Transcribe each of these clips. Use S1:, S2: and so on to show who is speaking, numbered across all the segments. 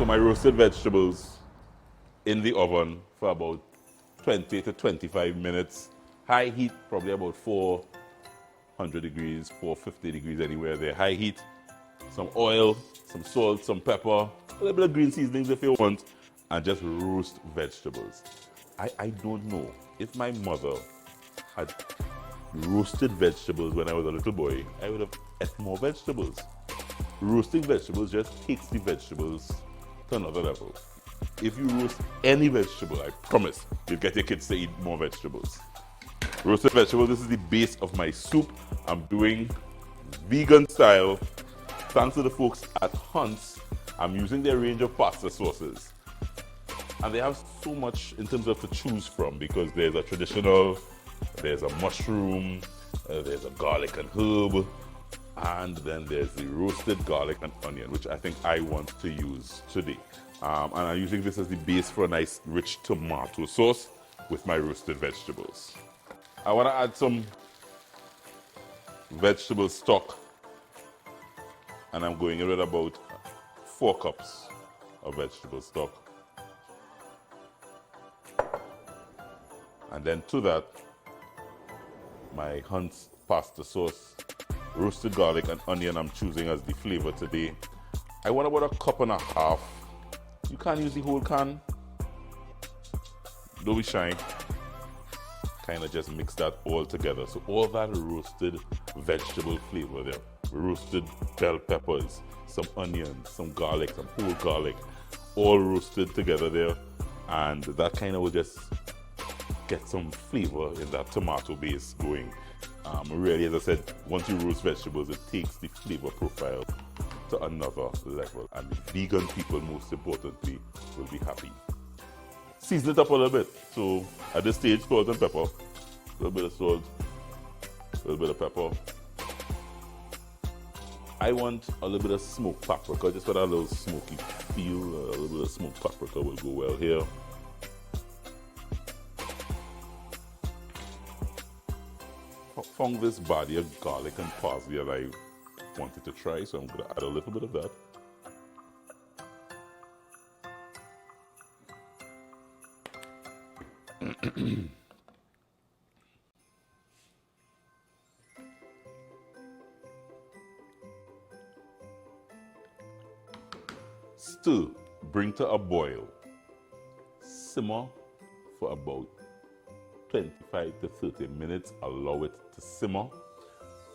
S1: So my roasted vegetables in the oven for about 20 to 25 minutes. High heat, probably about 400 degrees, 450 degrees, anywhere there. High heat, some oil, some salt, some pepper, a little bit of green seasonings if you want, and just roast vegetables. I don't know if my mother had roasted vegetables when I was a little boy, I would have ate more vegetables. Roasting vegetables just takes the vegetables to another level. If you roast any vegetable, I promise you'll get your kids to eat more vegetables. Roasted vegetables, this is the base of my soup. I'm doing vegan style. Thanks to the folks at Hunt's, I'm using their range of pasta sauces. And they have so much in terms of to choose from, because there's a traditional, there's a mushroom, there's a garlic and herb, and then there's the roasted garlic and onion, which I think I want to use today. And I'm using this as the base for a nice rich tomato sauce with my roasted vegetables. I want to add some vegetable stock, and I'm going in with about 4 cups of vegetable stock. And then to that, my Hunt's pasta sauce, roasted garlic and onion I'm choosing as the flavor today. I want about 1.5 cups. You can't use the whole can. Don't be shy. Kind of just mix that all together. So all that roasted vegetable flavor there. Roasted bell peppers, some onions, some garlic, some whole garlic, all roasted together there. And that kind of will just get some flavor in that tomato base going. Really, as I said, once you roast vegetables, it takes the flavor profile to another level. And the vegan people, most importantly, will be happy. Season it up a little bit. So at this stage, salt and pepper. A little bit of salt, a little bit of pepper. I want a little bit of smoked paprika, just for that little smoky feel. A little bit of smoked paprika will go well here. Found this body of garlic and parsley that I wanted to try, so I'm going to add a little bit of that. Stir, bring to a boil. Simmer for about 25 to 30 minutes, allow it to simmer,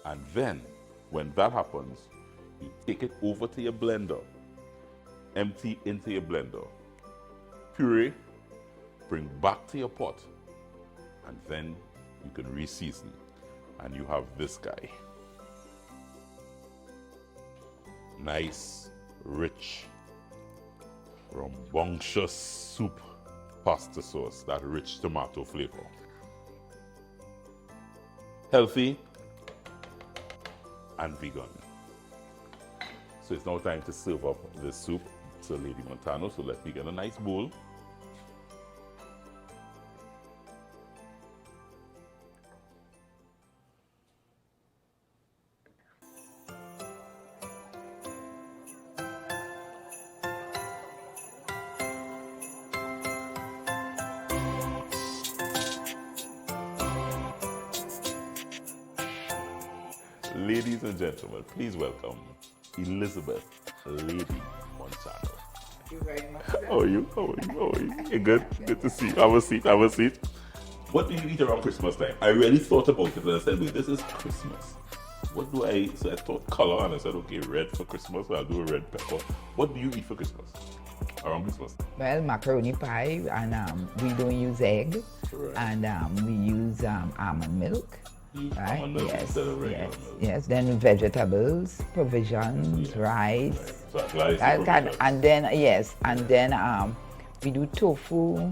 S1: and then when that happens, you take it over to your blender, empty into your blender, puree, bring back to your pot, and then you can re-season, and you have this guy. Nice, rich, rambunctious soup pasta sauce, that rich tomato flavor. Healthy and vegan. So it's now time to serve up this soup to Lady Montano. So let me get a nice bowl. Ladies and gentlemen, please welcome Elizabeth Lady Montano.
S2: Thank you very much.
S1: How are you? How are you? How are you? You're good? Good to see you. Have a seat. Have a seat. What do you eat around Christmas time? I really thought about it and I said, wait, this is Christmas. What do I, so I thought color and I said, okay, red for Christmas, so I'll do a red pepper. What do you eat for Christmas? Around Christmas?
S2: Well, macaroni pie, and we don't use egg,
S1: Right.
S2: and we use almond milk. Right?
S1: Almond milk
S2: Yes,
S1: instead of regular
S2: yes,
S1: milk.
S2: yes. Then vegetables, provisions,
S1: Yes,
S2: rice.
S1: Right. So that applies to
S2: That kind,
S1: provisions.
S2: and then yes, and then we do tofu,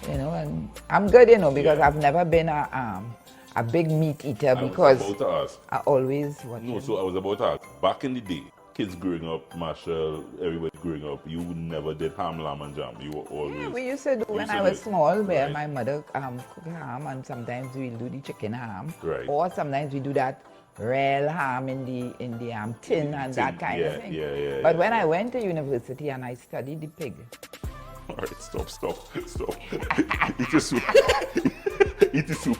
S2: and I'm good, because
S1: Yeah.
S2: I've never been a big meat eater
S1: I was
S2: because
S1: about to ask.
S2: I always watch.
S1: No, so I was about to ask. Back in the day, kids growing up, Marshall, everybody growing up, you never did ham, lamb, and jam. You were always.
S2: Yeah, we used to do when
S1: used to
S2: I
S1: do
S2: was
S1: it.
S2: small, where
S1: Right.
S2: my mother cook ham, and sometimes we'll do the chicken ham,
S1: Right.
S2: or sometimes we do that real ham in the tin and that kind of thing.
S1: Yeah.
S2: But when I went to university and I studied the pig,
S1: All right, stop. Eat your soup. Eat the soup.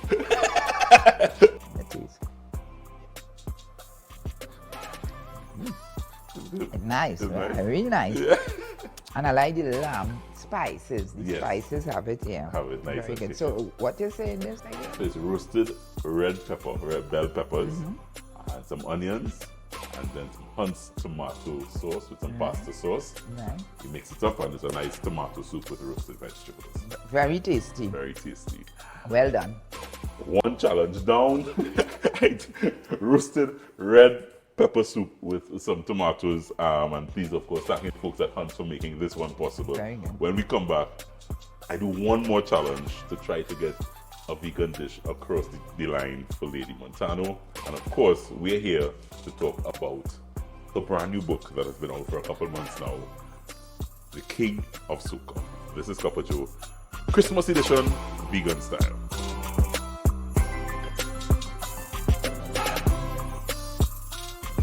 S2: that is nice,
S1: It's
S2: right?
S1: nice.
S2: Very nice.
S1: Yeah.
S2: And I like the little spices. The
S1: Yes.
S2: spices have it, yeah.
S1: Have it nice
S2: Very
S1: and
S2: good.
S1: tasty.
S2: So what you saying this again?
S1: So it's roasted red bell peppers, and some onions, and then some Hunt's tomato sauce with some pasta sauce.
S2: Right.
S1: You mix it up, and it's a nice tomato soup with roasted vegetables.
S2: Very tasty.
S1: Very tasty.
S2: Well done.
S1: One challenge down. Roasted red pepper soup with some tomatoes. And please, of course, thank you folks at Hunt for making this one possible.
S2: Very good.
S1: When we come back, I do one more challenge to try to get a vegan dish across the line for Lady Montano. And of course, we're here to talk about the brand new book that has been out for a couple months now, The King of Soca. This is Copper Joe, Christmas edition, vegan style.